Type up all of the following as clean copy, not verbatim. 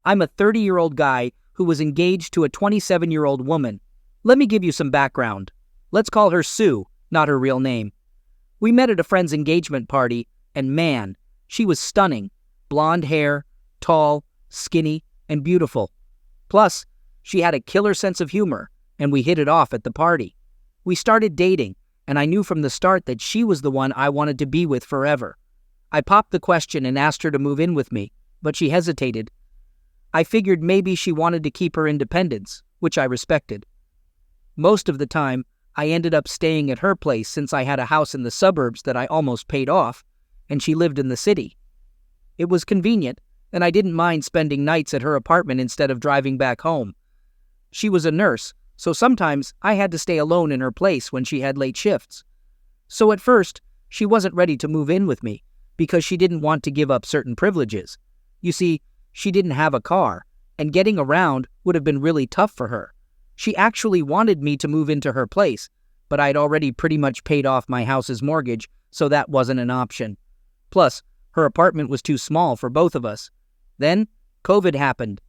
I'm a 30-year-old guy who was engaged to a 27-year-old woman. Let me give you some background. Let's call her Sue, not her real name. We met at a friend's engagement party, and man, she was stunning. Blonde hair, tall, skinny, and beautiful. Plus, she had a killer sense of humor, and we hit it off at the party. We started dating, and I knew from the start that she was the one I wanted to be with forever. I popped the question and asked her to move in with me, but she hesitated. I figured maybe she wanted to keep her independence, which I respected. Most of the time, I ended up staying at her place since I had a house in the suburbs that I almost paid off, and she lived in the city. It was convenient, and I didn't mind spending nights at her apartment instead of driving back home. She was a nurse, so sometimes I had to stay alone in her place when she had late shifts. So at first, she wasn't ready to move in with me because she didn't want to give up certain privileges. You see, she didn't have a car, and getting around would have been really tough for her. She actually wanted me to move into her place, but I'd already pretty much paid off my house's mortgage, so that wasn't an option. Plus, her apartment was too small for both of us. Then, COVID happened,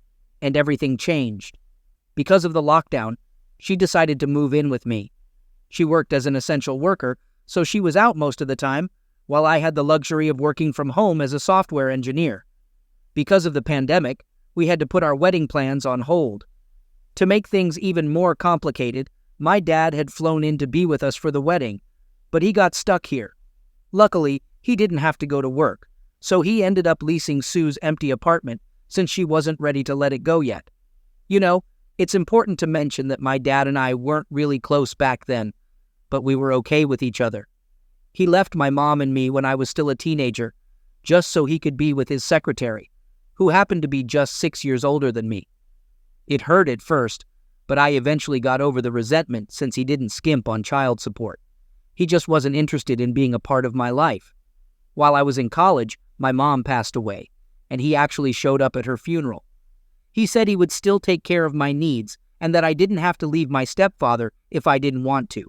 and everything changed. Because of the lockdown, she decided to move in with me. She worked as an essential worker, so she was out most of the time, while I had the luxury of working from home as a software engineer. Because of the pandemic, we had to put our wedding plans on hold. To make things even more complicated, my dad had flown in to be with us for the wedding, but he got stuck here. Luckily, he didn't have to go to work, so he ended up leasing Sue's empty apartment since she wasn't ready to let it go yet. You know, it's important to mention that my dad and I weren't really close back then, but we were okay with each other. He left my mom and me when I was still a teenager, just so he could be with his secretary, who happened to be just 6 years older than me. It hurt at first, but I eventually got over the resentment since he didn't skimp on child support. He just wasn't interested in being a part of my life. While I was in college, my mom passed away, and he actually showed up at her funeral. He said he would still take care of my needs and that I didn't have to leave my stepfather if I didn't want to.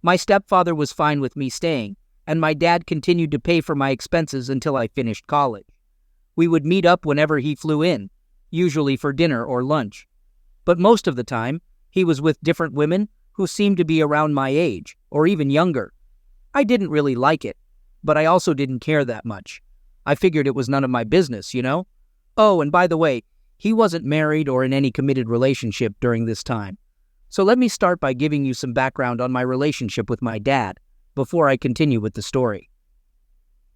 My stepfather was fine with me staying, and my dad continued to pay for my expenses until I finished college. We would meet up whenever he flew in, usually for dinner or lunch. But most of the time, he was with different women who seemed to be around my age, or even younger. I didn't really like it, but I also didn't care that much. I figured it was none of my business, you know? Oh, and by the way, he wasn't married or in any committed relationship during this time. So let me start by giving you some background on my relationship with my dad before I continue with the story.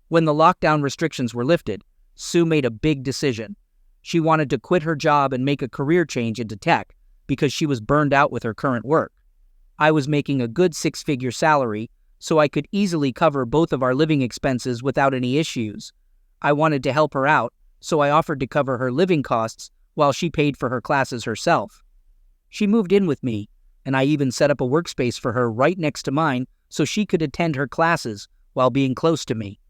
When the lockdown restrictions were lifted, Sue made a big decision. She wanted to quit her job and make a career change into tech because she was burned out with her current work. I was making a good 6-figure salary, so I could easily cover both of our living expenses without any issues. I wanted to help her out, so I offered to cover her living costs while she paid for her classes herself. She moved in with me, and I even set up a workspace for her right next to mine so she could attend her classes while being close to me.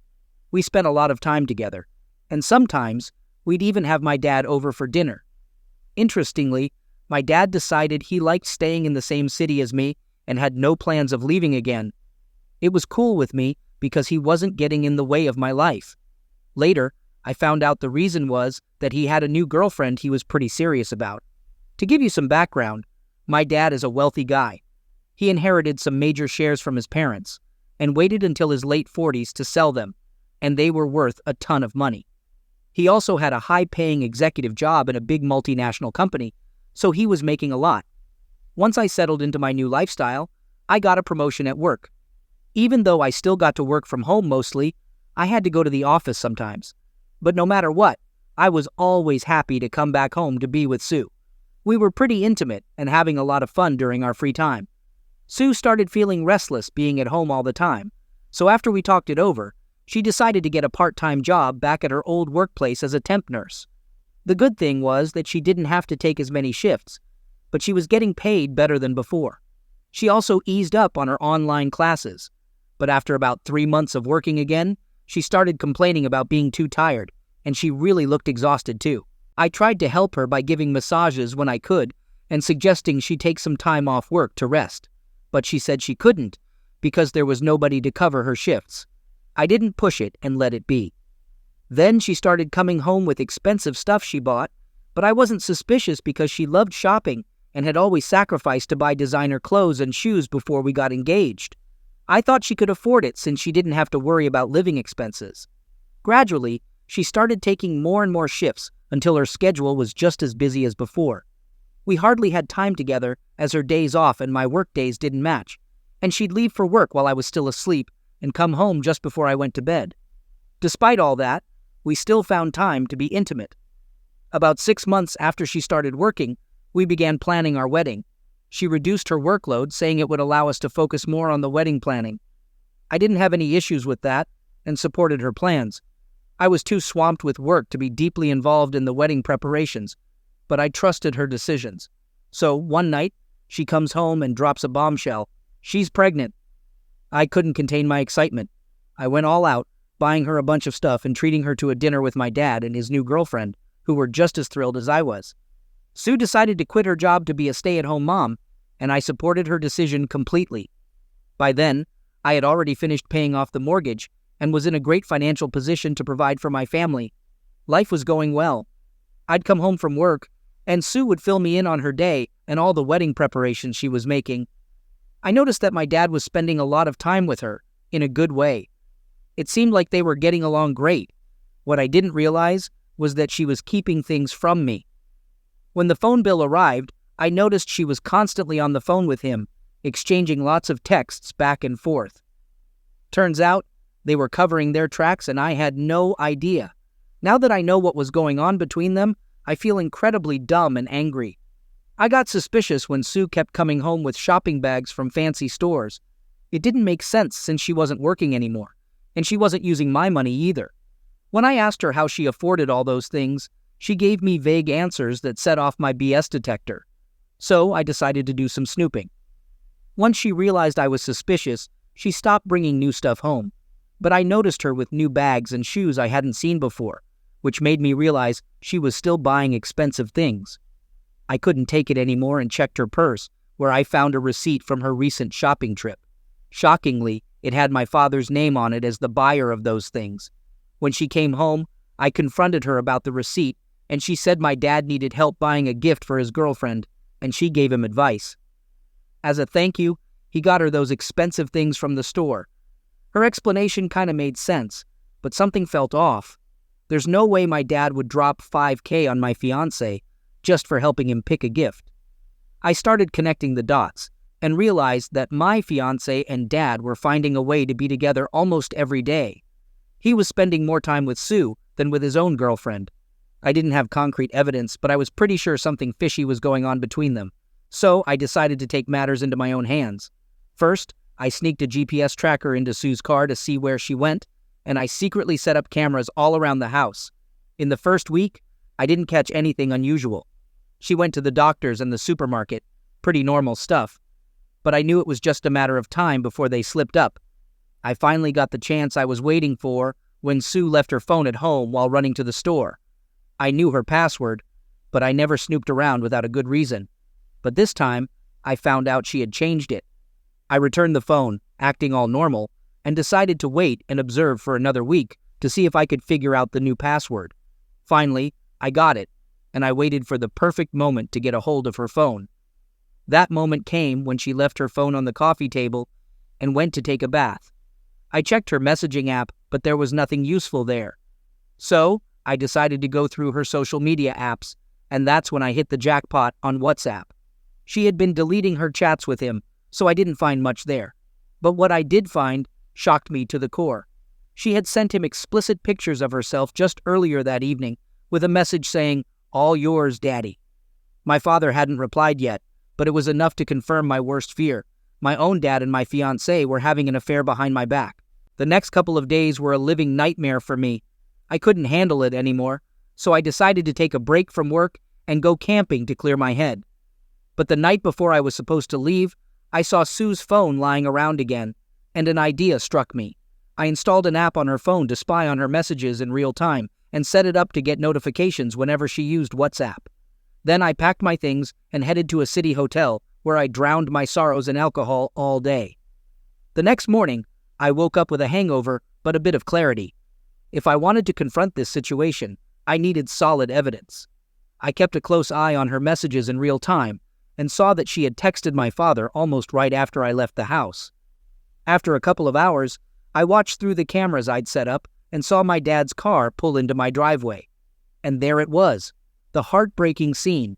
We spent a lot of time together, and sometimes we'd even have my dad over for dinner. Interestingly, my dad decided he liked staying in the same city as me and had no plans of leaving again. It was cool with me because he wasn't getting in the way of my life. Later, I found out the reason was that he had a new girlfriend he was pretty serious about. To give you some background, my dad is a wealthy guy. He inherited some major shares from his parents and waited until his late 40s to sell them, and they were worth a ton of money. He also had a high-paying executive job in a big multinational company, so he was making a lot. Once I settled into my new lifestyle, I got a promotion at work. Even though I still got to work from home mostly, I had to go to the office sometimes. But no matter what, I was always happy to come back home to be with Sue. We were pretty intimate and having a lot of fun during our free time. Sue started feeling restless being at home all the time, so after we talked it over, she decided to get a part-time job back at her old workplace as a temp nurse. The good thing was that she didn't have to take as many shifts, but she was getting paid better than before. She also eased up on her online classes, but after about 3 months of working again, she started complaining about being too tired, and she really looked exhausted too. I tried to help her by giving massages when I could and suggesting she take some time off work to rest, but she said she couldn't because there was nobody to cover her shifts. I didn't push it and let it be. Then she started coming home with expensive stuff she bought, But I wasn't suspicious because she loved shopping and had always sacrificed to buy designer clothes and shoes before we got engaged. I thought she could afford it since she didn't have to worry about living expenses. Gradually, she started taking more and more shifts until her schedule was just as busy as before. We hardly had time together as her days off and my work days didn't match, and she'd leave for work while I was still asleep and come home just before I went to bed. Despite all that, we still found time to be intimate. About 6 months after she started working, we began planning our wedding. She reduced her workload, saying it would allow us to focus more on the wedding planning. I didn't have any issues with that and supported her plans. I was too swamped with work to be deeply involved in the wedding preparations, but I trusted her decisions. So one night, she comes home and drops a bombshell. She's pregnant. I couldn't contain my excitement. I went all out, buying her a bunch of stuff and treating her to a dinner with my dad and his new girlfriend, who were just as thrilled as I was. Sue decided to quit her job to be a stay-at-home mom, and I supported her decision completely. By then, I had already finished paying off the mortgage and was in a great financial position to provide for my family. Life was going well. I'd come home from work, and Sue would fill me in on her day and all the wedding preparations she was making. I noticed that my dad was spending a lot of time with her, in a good way. It seemed like they were getting along great. What I didn't realize was that she was keeping things from me. When the phone bill arrived, I noticed she was constantly on the phone with him, exchanging lots of texts back and forth. Turns out, they were covering their tracks and I had no idea. Now that I know what was going on between them, I feel incredibly dumb and angry. I got suspicious when Sue kept coming home with shopping bags from fancy stores. It didn't make sense since she wasn't working anymore, and she wasn't using my money either. When I asked her how she afforded all those things, she gave me vague answers that set off my BS detector. So I decided to do some snooping. Once she realized I was suspicious, she stopped bringing new stuff home. But I noticed her with new bags and shoes I hadn't seen before, which made me realize she was still buying expensive things. I couldn't take it anymore and checked her purse, where I found a receipt from her recent shopping trip. Shockingly, it had my father's name on it as the buyer of those things. When she came home, I confronted her about the receipt, and she said my dad needed help buying a gift for his girlfriend, and she gave him advice. As a thank you, he got her those expensive things from the store. Her explanation kind of made sense, but something felt off. There's no way my dad would drop $5,000 on my fiancée just for helping him pick a gift. I started connecting the dots and realized that my fiancé and dad were finding a way to be together almost every day. He was spending more time with Sue than with his own girlfriend. I didn't have concrete evidence, but I was pretty sure something fishy was going on between them. So I decided to take matters into my own hands. First, I sneaked a GPS tracker into Sue's car to see where she went, and I secretly set up cameras all around the house. In the first week, I didn't catch anything unusual. She went to the doctor's and the supermarket, pretty normal stuff. But I knew it was just a matter of time before they slipped up. I finally got the chance I was waiting for when Sue left her phone at home while running to the store. I knew her password, but I never snooped around without a good reason. But this time, I found out she had changed it. I returned the phone, acting all normal, and decided to wait and observe for another week to see if I could figure out the new password. Finally, I got it, and I waited for the perfect moment to get a hold of her phone. That moment came when she left her phone on the coffee table and went to take a bath. I checked her messaging app, but there was nothing useful there. So, I decided to go through her social media apps, and that's when I hit the jackpot on WhatsApp. She had been deleting her chats with him, so I didn't find much there. But what I did find shocked me to the core. She had sent him explicit pictures of herself just earlier that evening, with a message saying, "All yours, Daddy." My father hadn't replied yet, but it was enough to confirm my worst fear. My own dad and my fiancée were having an affair behind my back. The next couple of days were a living nightmare for me. I couldn't handle it anymore, so I decided to take a break from work and go camping to clear my head. But the night before I was supposed to leave, I saw Sue's phone lying around again, and an idea struck me. I installed an app on her phone to spy on her messages in real time and set it up to get notifications whenever she used WhatsApp. Then I packed my things and headed to a city hotel where I drowned my sorrows in alcohol all day. The next morning, I woke up with a hangover but a bit of clarity. If I wanted to confront this situation, I needed solid evidence. I kept a close eye on her messages in real time and saw that she had texted my father almost right after I left the house. After a couple of hours, I watched through the cameras I'd set up and saw my dad's car pull into my driveway. And there it was, the heartbreaking scene.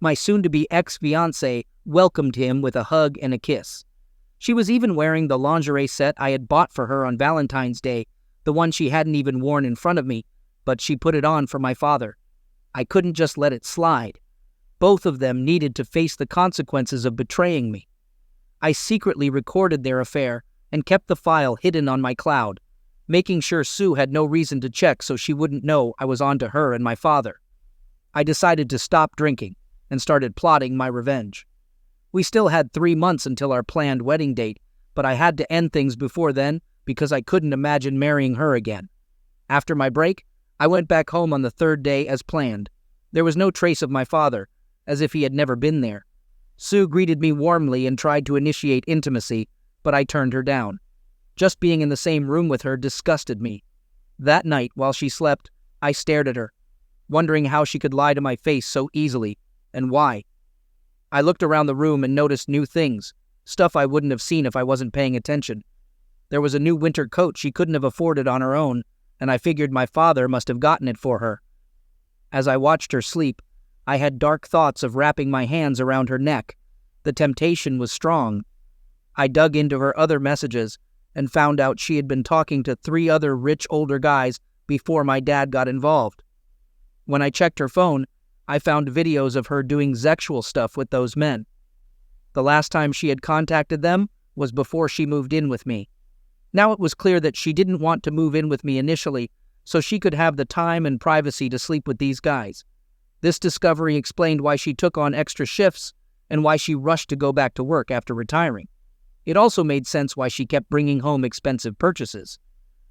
My soon-to-be ex-fiancée welcomed him with a hug and a kiss. She was even wearing the lingerie set I had bought for her on Valentine's Day, the one she hadn't even worn in front of me, but she put it on for my father. I couldn't just let it slide. Both of them needed to face the consequences of betraying me. I secretly recorded their affair and kept the file hidden on my cloud, making sure Sue had no reason to check so she wouldn't know I was on to her and my father. I decided to stop drinking and started plotting my revenge. We still had 3 months until our planned wedding date, but I had to end things before then because I couldn't imagine marrying her again. After my break, I went back home on the 3rd day as planned. There was no trace of my father, as if he had never been there. Sue greeted me warmly and tried to initiate intimacy, but I turned her down. Just being in the same room with her disgusted me. That night, while she slept, I stared at her, wondering how she could lie to my face so easily, and why. I looked around the room and noticed new things, stuff I wouldn't have seen if I wasn't paying attention. There was a new winter coat she couldn't have afforded on her own, and I figured my father must have gotten it for her. As I watched her sleep, I had dark thoughts of wrapping my hands around her neck. The temptation was strong. I dug into her other messages and found out she had been talking to 3 other rich older guys before my dad got involved. When I checked her phone, I found videos of her doing sexual stuff with those men. The last time she had contacted them was before she moved in with me. Now it was clear that she didn't want to move in with me initially, so she could have the time and privacy to sleep with these guys. This discovery explained why she took on extra shifts and why she rushed to go back to work after retiring. It also made sense why she kept bringing home expensive purchases.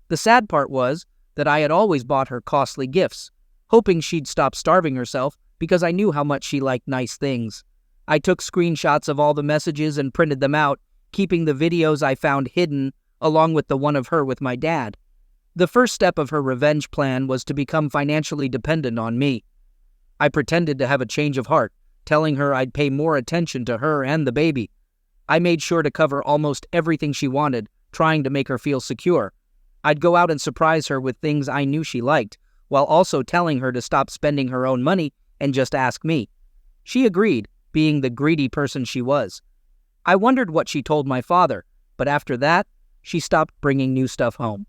The sad part was that I had always bought her costly gifts, hoping she'd stop starving herself because I knew how much she liked nice things. I took screenshots of all the messages and printed them out, keeping the videos I found hidden along with the one of her with my dad. The first step of her revenge plan was to become financially dependent on me. I pretended to have a change of heart, telling her I'd pay more attention to her and the baby. I made sure to cover almost everything she wanted, trying to make her feel secure. I'd go out and surprise her with things I knew she liked, while also telling her to stop spending her own money and just ask me. She agreed, being the greedy person she was. I wondered what she told my father, but after that, she stopped bringing new stuff home.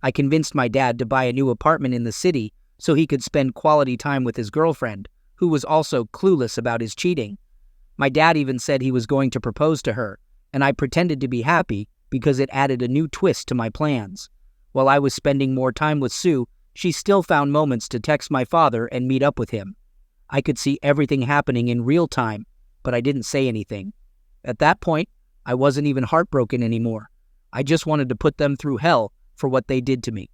I convinced my dad to buy a new apartment in the city so he could spend quality time with his girlfriend, who was also clueless about his cheating. My dad even said he was going to propose to her, and I pretended to be happy because it added a new twist to my plans. While I was spending more time with Sue, she still found moments to text my father and meet up with him. I could see everything happening in real time, but I didn't say anything. At that point, I wasn't even heartbroken anymore. I just wanted to put them through hell for what they did to me.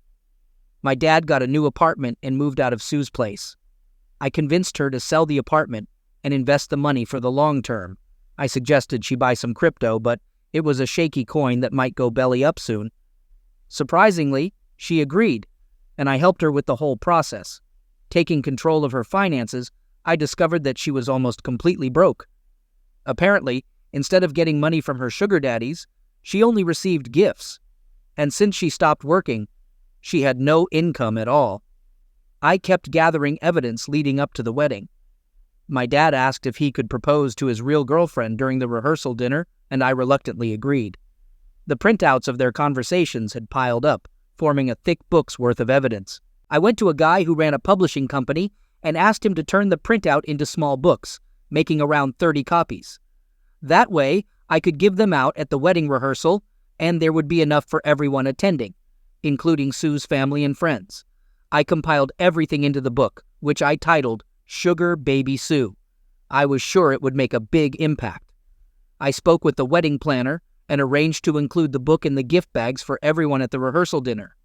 My dad got a new apartment and moved out of Sue's place. I convinced her to sell the apartment and invest the money for the long term. I suggested she buy some crypto, but it was a shaky coin that might go belly up soon. Surprisingly, she agreed, and I helped her with the whole process. Taking control of her finances, I discovered that she was almost completely broke. Apparently, instead of getting money from her sugar daddies, she only received gifts. And since she stopped working, she had no income at all. I kept gathering evidence leading up to the wedding. My dad asked if he could propose to his real girlfriend during the rehearsal dinner, and I reluctantly agreed. The printouts of their conversations had piled up, forming a thick book's worth of evidence. I went to a guy who ran a publishing company and asked him to turn the printout into small books, making around 30 copies. That way, I could give them out at the wedding rehearsal, and there would be enough for everyone attending, including Sue's family and friends. I compiled everything into the book, which I titled Sugar Baby Sue. I was sure it would make a big impact. I spoke with the wedding planner and arranged to include the book in the gift bags for everyone at the rehearsal dinner.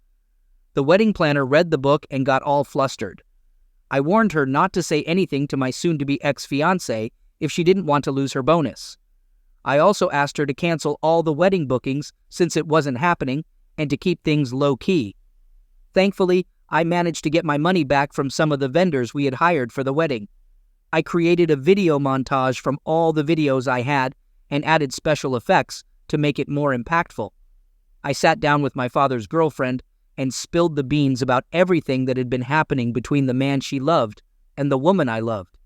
The wedding planner read the book and got all flustered. I warned her not to say anything to my soon-to-be ex-fiancée if she didn't want to lose her bonus. I also asked her to cancel all the wedding bookings since it wasn't happening and to keep things low-key. Thankfully, I managed to get my money back from some of the vendors we had hired for the wedding. I created a video montage from all the videos I had and added special effects to make it more impactful. I sat down with my father's girlfriend and spilled the beans about everything that had been happening between the man she loved and the woman I loved.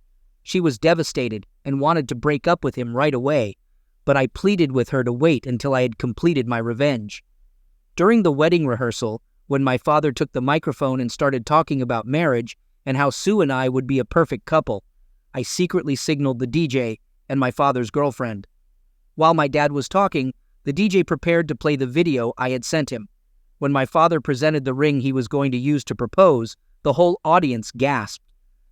She was devastated and wanted to break up with him right away, but I pleaded with her to wait until I had completed my revenge. During the wedding rehearsal, when my father took the microphone and started talking about marriage and how Sue and I would be a perfect couple, I secretly signaled the DJ and my father's girlfriend. While my dad was talking, the DJ prepared to play the video I had sent him. When my father presented the ring he was going to use to propose, the whole audience gasped.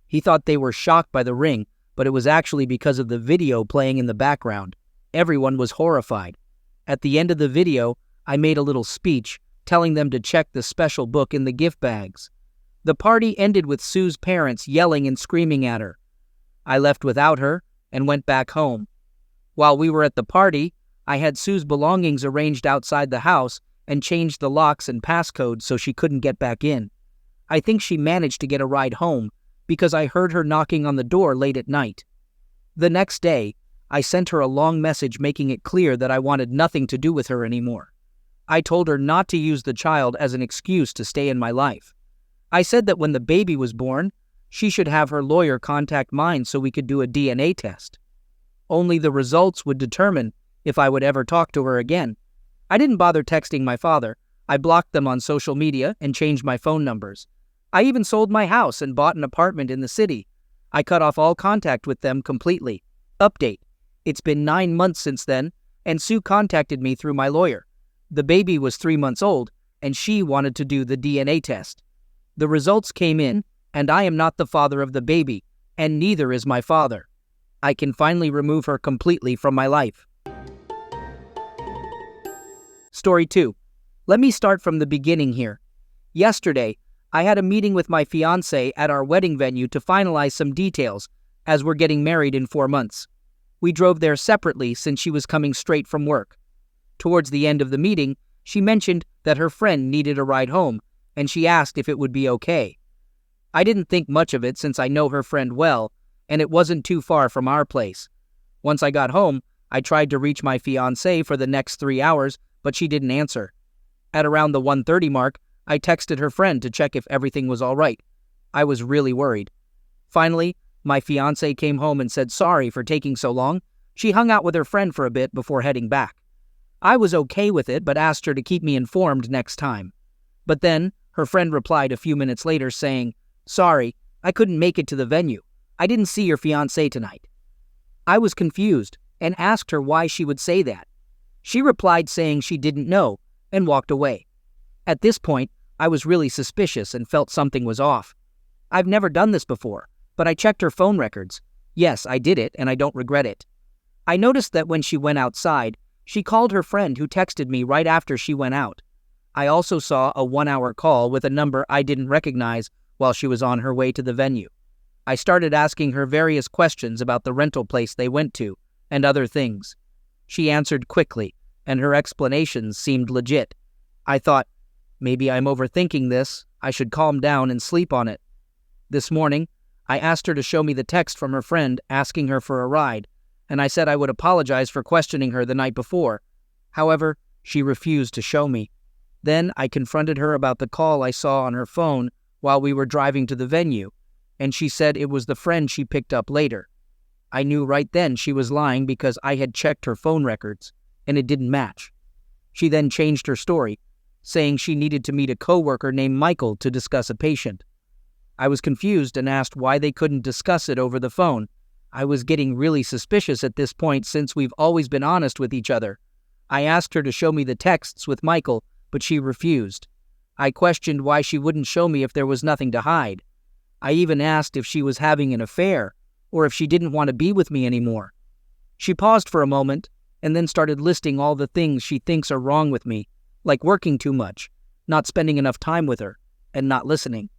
He thought they were shocked by the ring, but it was actually because of the video playing in the background. Everyone was horrified. At the end of the video, I made a little speech telling them to check the special book in the gift bags. The party ended with Sue's parents yelling and screaming at her. I left without her and went back home. While we were at the party, I had Sue's belongings arranged outside the house and changed the locks and passcodes so she couldn't get back in. I think she managed to get a ride home because I heard her knocking on the door late at night. The next day, I sent her a long message making it clear that I wanted nothing to do with her anymore. I told her not to use the child as an excuse to stay in my life. I said that when the baby was born, she should have her lawyer contact mine so we could do a DNA test. Only the results would determine if I would ever talk to her again. I didn't bother texting my father. I blocked them on social media and changed my phone numbers. I even sold my house and bought an apartment in the city. I cut off all contact with them completely. Update. It's been 9 months since then, and Sue contacted me through my lawyer. The baby was 3 months old, and she wanted to do the DNA test. The results came in, and I am not the father of the baby, and neither is my father. I can finally remove her completely from my life. Story 2. Let me start from the beginning here. Yesterday, I had a meeting with my fiancée at our wedding venue to finalize some details, as we're getting married in 4 months. We drove there separately since she was coming straight from work. Towards the end of the meeting, she mentioned that her friend needed a ride home, and she asked if it would be okay. I didn't think much of it since I know her friend well, and it wasn't too far from our place. Once I got home, I tried to reach my fiancée for the next 3 hours, but she didn't answer. At around the 1:30 mark, I texted her friend to check if everything was all right. I was really worried. Finally, my fiancée came home and said sorry for taking so long. She hung out with her friend for a bit before heading back. I was okay with it, but asked her to keep me informed next time. But then, her friend replied a few minutes later saying, "Sorry, I couldn't make it to the venue. I didn't see your fiancé tonight." I was confused and asked her why she would say that. She replied saying she didn't know and walked away. At this point, I was really suspicious and felt something was off. I've never done this before, but I checked her phone records. Yes, I did it, and I don't regret it. I noticed that when she went outside, she called her friend who texted me right after she went out. I also saw a 1-hour call with a number I didn't recognize while she was on her way to the venue. I started asking her various questions about the rental place they went to and other things. She answered quickly, and her explanations seemed legit. I thought, maybe I'm overthinking this. I should calm down and sleep on it. This morning, I asked her to show me the text from her friend asking her for a ride, and I said I would apologize for questioning her the night before. However, she refused to show me. Then I confronted her about the call I saw on her phone while we were driving to the venue, and she said it was the friend she picked up later. I knew right then she was lying because I had checked her phone records, and it didn't match. She then changed her story, saying she needed to meet a coworker named Michael to discuss a patient. I was confused and asked why they couldn't discuss it over the phone. I was getting really suspicious at this point since we've always been honest with each other. I asked her to show me the texts with Michael, but she refused. I questioned why she wouldn't show me if there was nothing to hide. I even asked if she was having an affair, or if she didn't want to be with me anymore. She paused for a moment, and then started listing all the things she thinks are wrong with me, like working too much, not spending enough time with her, and not listening.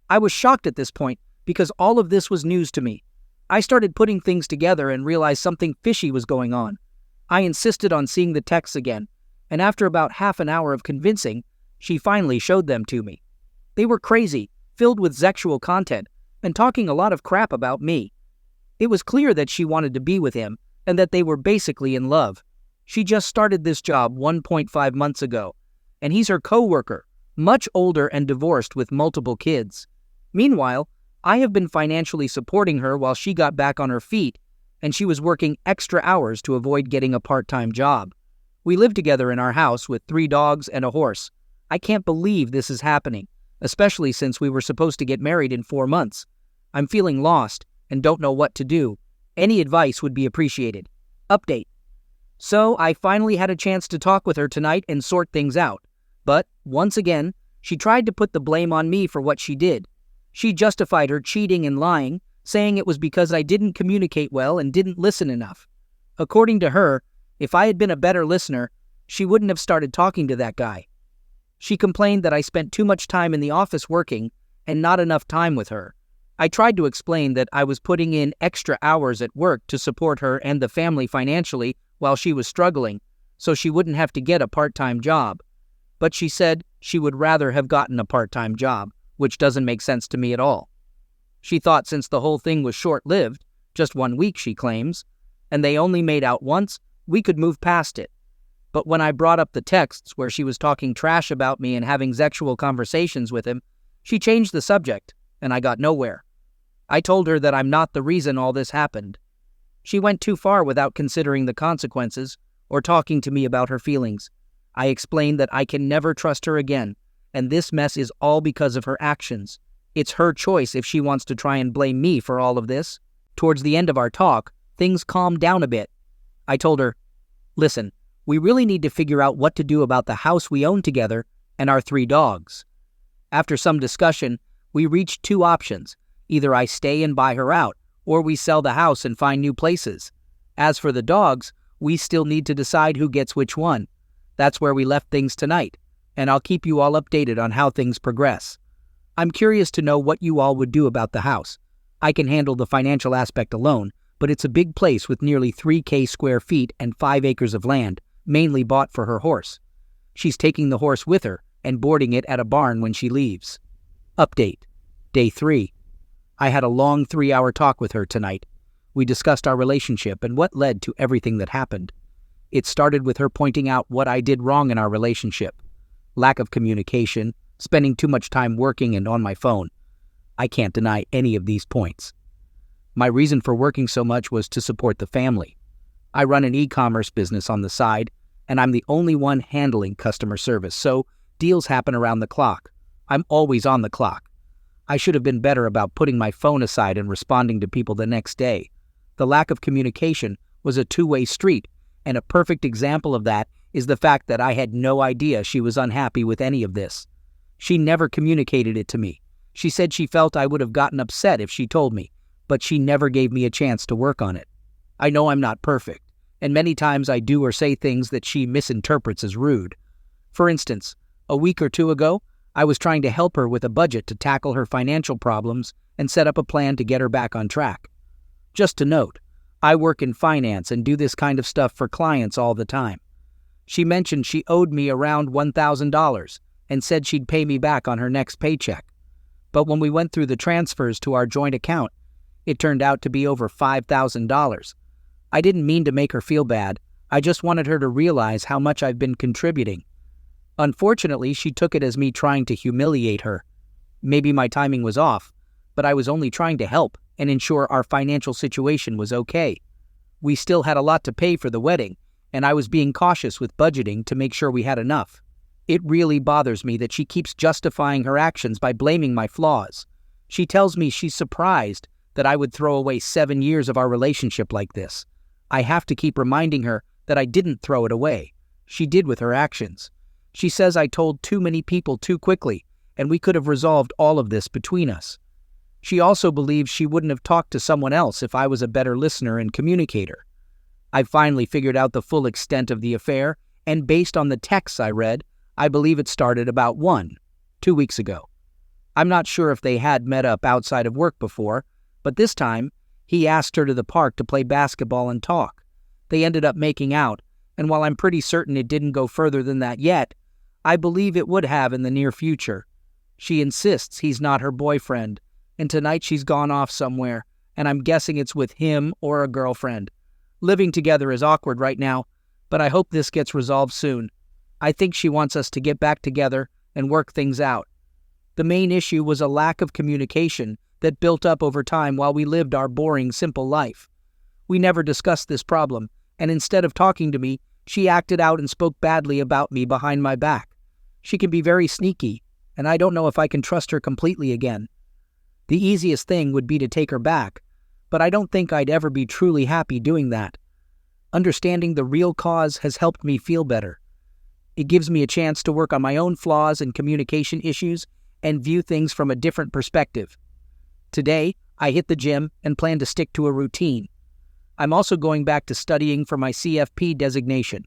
I was shocked at this point because all of this was news to me. I started putting things together and realized something fishy was going on. I insisted on seeing the texts again, and after about half an hour of convincing, she finally showed them to me. They were crazy, filled with sexual content, and talking a lot of crap about me. It was clear that she wanted to be with him and that they were basically in love. She just started this job 1.5 months ago, and he's her co-worker, much older and divorced with multiple kids. Meanwhile, I have been financially supporting her while she got back on her feet, and she was working extra hours to avoid getting a part-time job. We live together in our house with 3 dogs and a horse. I can't believe this is happening, especially since we were supposed to get married in 4 months. I'm feeling lost and don't know what to do. Any advice would be appreciated. Update. So I finally had a chance to talk with her tonight and sort things out. But, once again, she tried to put the blame on me for what she did. She justified her cheating and lying, saying it was because I didn't communicate well and didn't listen enough. According to her, if I had been a better listener, she wouldn't have started talking to that guy. She complained that I spent too much time in the office working and not enough time with her. I tried to explain that I was putting in extra hours at work to support her and the family financially while she was struggling, so she wouldn't have to get a part-time job. But she said she would rather have gotten a part-time job, which doesn't make sense to me at all. She thought since the whole thing was short-lived, just 1 week she claims, and they only made out once, we could move past it. But when I brought up the texts where she was talking trash about me and having sexual conversations with him, she changed the subject, and I got nowhere. I told her that I'm not the reason all this happened. She went too far without considering the consequences or talking to me about her feelings. I explained that I can never trust her again, and this mess is all because of her actions. It's her choice if she wants to try and blame me for all of this. Towards the end of our talk, things calmed down a bit. I told her, listen, we really need to figure out what to do about the house we own together and our 3 dogs. After some discussion, we reached 2 options. Either I stay and buy her out, or we sell the house and find new places. As for the dogs, we still need to decide who gets which one. That's where we left things tonight, and I'll keep you all updated on how things progress. I'm curious to know what you all would do about the house. I can handle the financial aspect alone, but it's a big place with nearly 3,000 square feet and 5 acres of land, mainly bought for her horse. She's taking the horse with her and boarding it at a barn when she leaves. Update. Day 3. I had a long 3-hour talk with her tonight. We discussed our relationship and what led to everything that happened. It started with her pointing out what I did wrong in our relationship. Lack of communication, spending too much time working and on my phone. I can't deny any of these points. My reason for working so much was to support the family. I run an e-commerce business on the side, and I'm the only one handling customer service, so deals happen around the clock. I'm always on the clock. I should have been better about putting my phone aside and responding to people the next day. The lack of communication was a two-way street, and a perfect example of that is the fact that I had no idea she was unhappy with any of this. She never communicated it to me. She said she felt I would have gotten upset if she told me, but she never gave me a chance to work on it. I know I'm not perfect, and many times I do or say things that she misinterprets as rude. For instance, a week or 2 ago, I was trying to help her with a budget to tackle her financial problems and set up a plan to get her back on track. Just to note, I work in finance and do this kind of stuff for clients all the time. She mentioned she owed me around $1,000 and said she'd pay me back on her next paycheck. But when we went through the transfers to our joint account, it turned out to be over $5,000. I didn't mean to make her feel bad. I just wanted her to realize how much I've been contributing. Unfortunately, she took it as me trying to humiliate her. Maybe my timing was off, but I was only trying to help and ensure our financial situation was okay. We still had a lot to pay for the wedding, and I was being cautious with budgeting to make sure we had enough. It really bothers me that she keeps justifying her actions by blaming my flaws. She tells me she's surprised that I would throw away 7 years of our relationship like this. I have to keep reminding her that I didn't throw it away. She did with her actions. She says I told too many people too quickly, and we could have resolved all of this between us. She also believes she wouldn't have talked to someone else if I was a better listener and communicator. I finally figured out the full extent of the affair, and based on the texts I read, I believe it started about 2 weeks ago. I'm not sure if they had met up outside of work before, but this time, he asked her to the park to play basketball and talk. They ended up making out, and while I'm pretty certain it didn't go further than that yet, I believe it would have in the near future. She insists he's not her boyfriend, and tonight she's gone off somewhere, and I'm guessing it's with him or a girlfriend. Living together is awkward right now, but I hope this gets resolved soon. I think she wants us to get back together and work things out. The main issue was a lack of communication that built up over time while we lived our boring, simple life. We never discussed this problem, and instead of talking to me, she acted out and spoke badly about me behind my back. She can be very sneaky, and I don't know if I can trust her completely again. The easiest thing would be to take her back, but I don't think I'd ever be truly happy doing that. Understanding the real cause has helped me feel better. It gives me a chance to work on my own flaws and communication issues and view things from a different perspective. Today, I hit the gym and plan to stick to a routine. I'm also going back to studying for my CFP designation.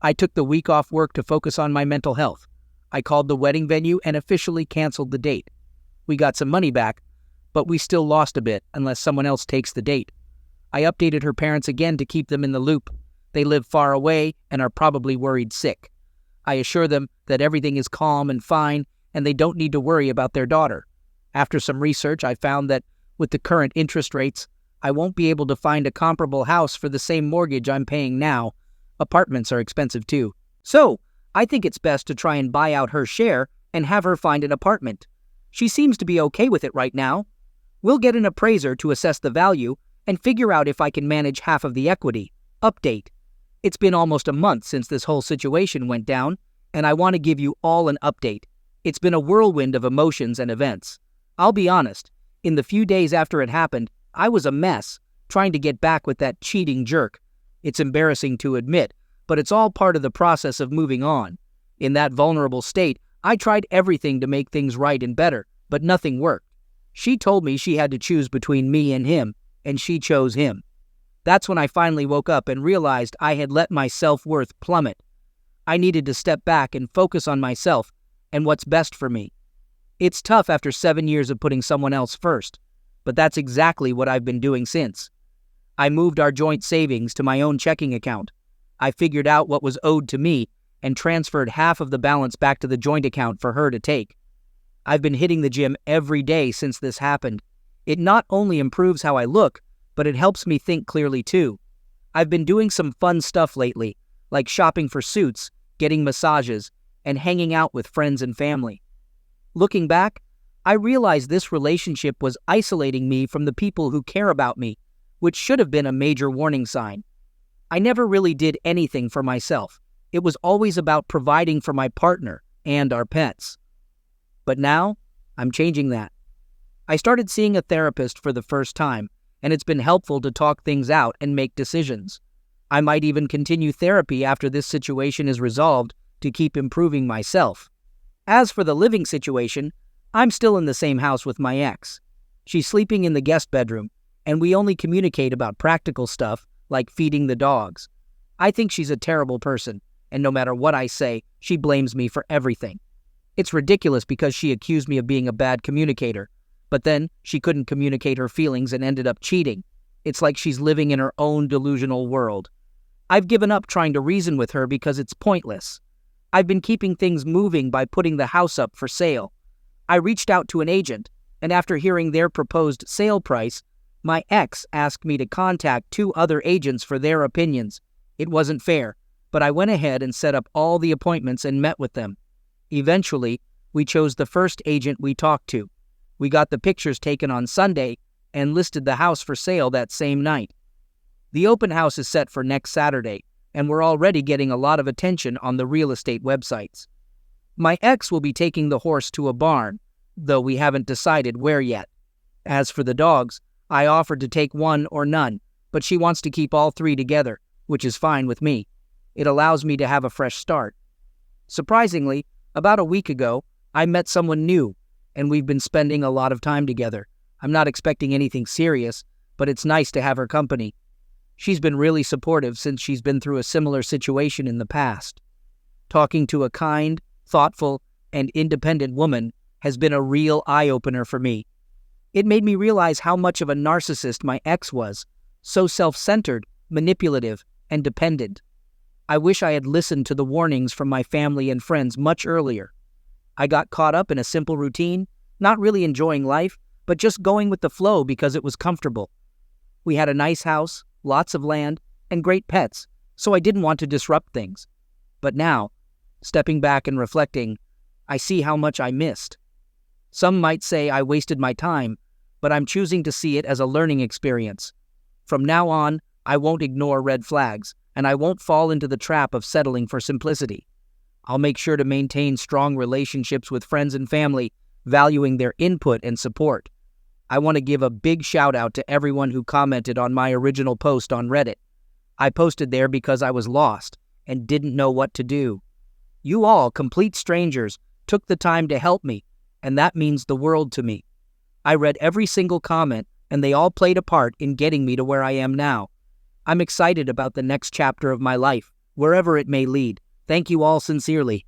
I took the week off work to focus on my mental health. I called the wedding venue and officially canceled the date. We got some money back, but we still lost a bit unless someone else takes the date. I updated her parents again to keep them in the loop. They live far away and are probably worried sick. I assure them that everything is calm and fine and they don't need to worry about their daughter. After some research, I found that with the current interest rates, I won't be able to find a comparable house for the same mortgage I'm paying now. Apartments are expensive too. So, I think it's best to try and buy out her share and have her find an apartment. She seems to be okay with it right now. We'll get an appraiser to assess the value and figure out if I can manage half of the equity. Update. It's been almost a month since this whole situation went down, and I want to give you all an update. It's been a whirlwind of emotions and events. I'll be honest, in the few days after it happened, I was a mess, trying to get back with that cheating jerk. It's embarrassing to admit, but it's all part of the process of moving on. In that vulnerable state, I tried everything to make things right and better, but nothing worked. She told me she had to choose between me and him, and she chose him. That's when I finally woke up and realized I had let my self-worth plummet. I needed to step back and focus on myself and what's best for me. It's tough after 7 years of putting someone else first, but that's exactly what I've been doing since. I moved our joint savings to my own checking account. I figured out what was owed to me and transferred half of the balance back to the joint account for her to take. I've been hitting the gym every day since this happened. It not only improves how I look, but it helps me think clearly too. I've been doing some fun stuff lately, like shopping for suits, getting massages, and hanging out with friends and family. Looking back, I realized this relationship was isolating me from the people who care about me, which should have been a major warning sign. I never really did anything for myself. It was always about providing for my partner and our pets. But now, I'm changing that. I started seeing a therapist for the first time, and it's been helpful to talk things out and make decisions. I might even continue therapy after this situation is resolved to keep improving myself. As for the living situation, I'm still in the same house with my ex. She's sleeping in the guest bedroom, and we only communicate about practical stuff like feeding the dogs. I think she's a terrible person, and no matter what I say, she blames me for everything. It's ridiculous because she accused me of being a bad communicator, but then she couldn't communicate her feelings and ended up cheating. It's like she's living in her own delusional world. I've given up trying to reason with her because it's pointless. I've been keeping things moving by putting the house up for sale. I reached out to an agent, and after hearing their proposed sale price, my ex asked me to contact 2 other agents for their opinions. It wasn't fair, but I went ahead and set up all the appointments and met with them. Eventually, we chose the first agent we talked to. We got the pictures taken on Sunday and listed the house for sale that same night. The open house is set for next Saturday, and we're already getting a lot of attention on the real estate websites. My ex will be taking the horse to a barn, though we haven't decided where yet. As for the dogs, I offered to take 1 or none, but she wants to keep all 3 together, which is fine with me. It allows me to have a fresh start. Surprisingly, about a week ago, I met someone new, and we've been spending a lot of time together. I'm not expecting anything serious, but it's nice to have her company. She's been really supportive since she's been through a similar situation in the past. Talking to a kind, thoughtful, and independent woman has been a real eye-opener for me. It made me realize how much of a narcissist my ex was, so self-centered, manipulative, and dependent. I wish I had listened to the warnings from my family and friends much earlier. I got caught up in a simple routine, not really enjoying life, but just going with the flow because it was comfortable. We had a nice house, lots of land, and great pets, so I didn't want to disrupt things. But now, stepping back and reflecting, I see how much I missed. Some might say I wasted my time, but I'm choosing to see it as a learning experience. From now on, I won't ignore red flags, and I won't fall into the trap of settling for simplicity. I'll make sure to maintain strong relationships with friends and family, valuing their input and support. I want to give a big shout out to everyone who commented on my original post on Reddit. I posted there because I was lost and didn't know what to do. You all, complete strangers, took the time to help me, and that means the world to me. I read every single comment, and they all played a part in getting me to where I am now. I'm excited about the next chapter of my life, wherever it may lead. Thank you all sincerely.